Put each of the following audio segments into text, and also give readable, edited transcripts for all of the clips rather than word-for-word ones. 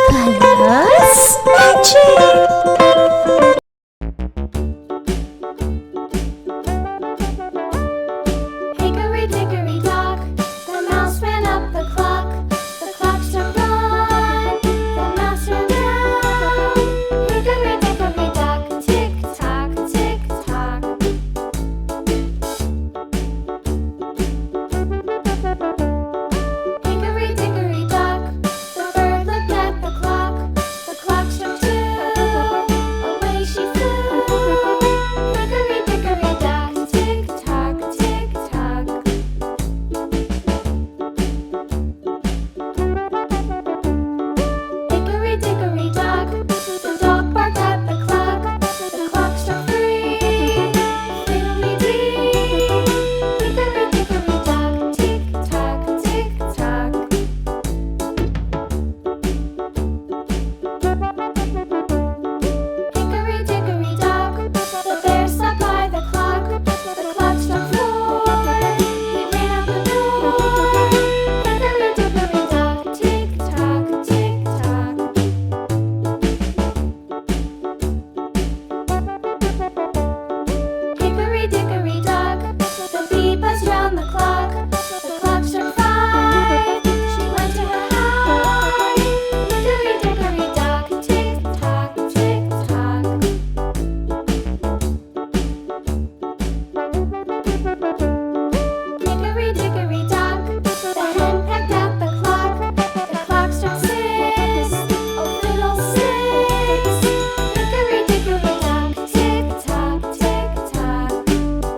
Colors Magic! Hickory dickory dock, the mouse ran up the clock. The clock struck one, the mouse ran down. Hickory dickory dock, tick tock, tick tock. Hickory dickory dock, the bird looked at the clock. The clock struck two, away she flew. Hickory dickory dock, tick tock, tick tock. Hickory dickory dock, the dog barked at the clock. The clock struck three, fiddly-dee. Hickory dickory dock, tick tock, tick tock. Hickory dickory dock, the bear sat by the clock. The clock struck four, he ran out the door. Hickory dickory dock, tick tock, tick tock. Hickory dickory dock, the bee buzzed round the clock. The clock struck five, she went to her hive. Hickory dickory dock, tick tock, tick tock. Hickory dickory dock, the hen pecked at the clock. The clock struck six, oh fiddlesticks. Hickory dickory dock, tick tock, tick tock.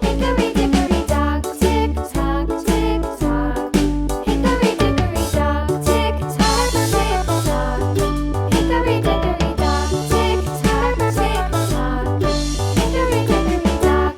Hickory dickory dock, tick tock, tick tock. Hickory dickory dock, tick tock, tick tock. Hickory dickory dock, tick tock, tick tock. Hickory dickory dock.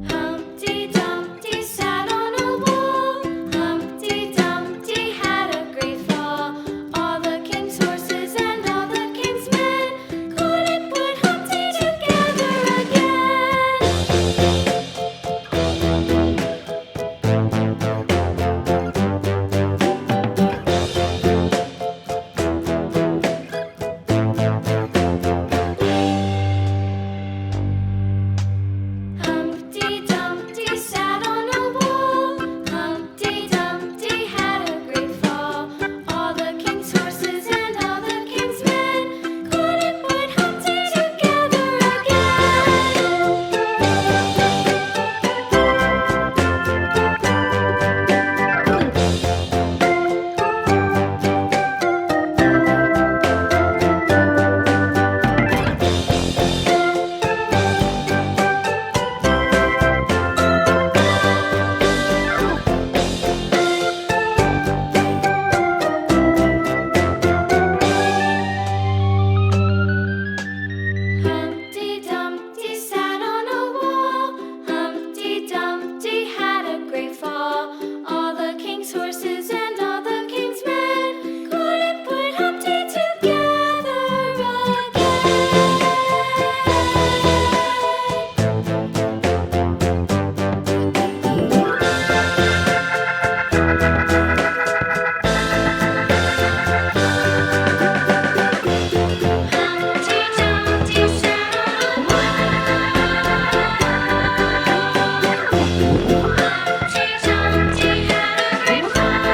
Humpty Dumpty sat on a wall. Humpty Dumpty had a great fall. All the king's horses and all the king's men couldn't put Humpty together again. Humpty Dumpty sat on a wall. Humpty Dumpty had a great fall. All the king's horses and all the king's men couldn't put Humpty together Humpty Dumpty sat on a wall. Humpty Dumpty had a great fall. All the king's horses and all the king's men couldn't put Humpty together Humpty Dumpty sat on a wall. Humpty Dumpty had a great fall.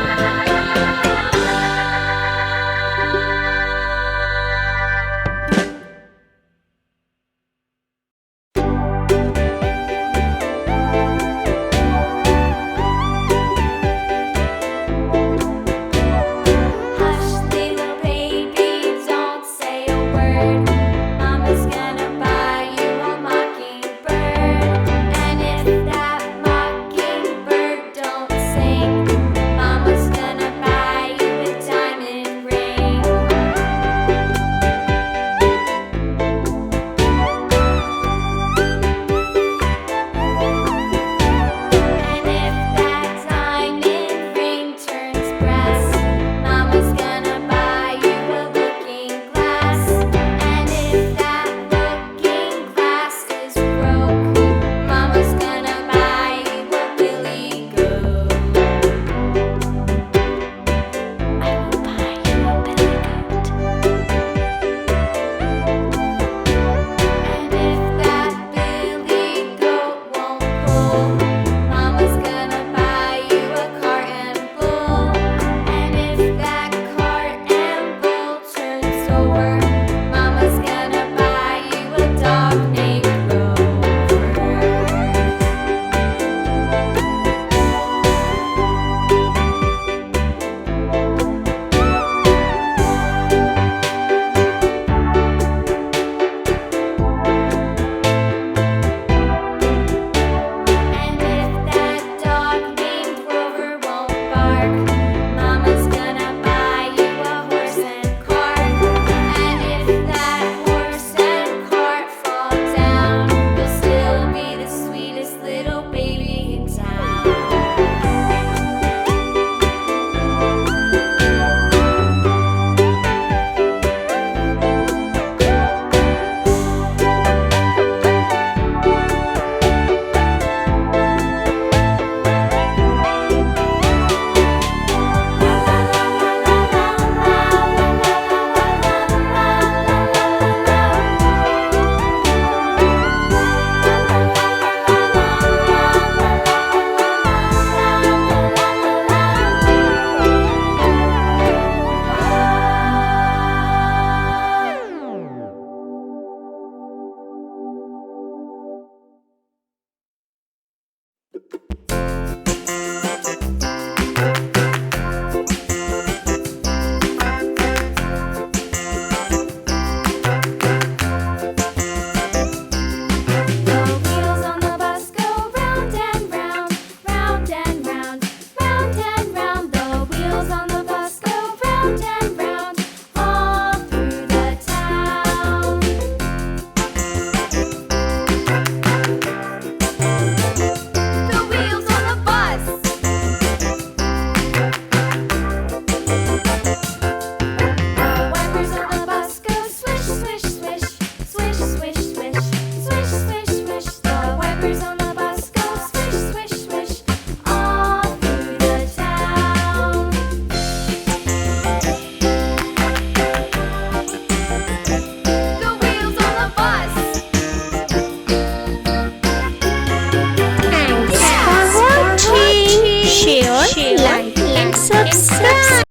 subscribe.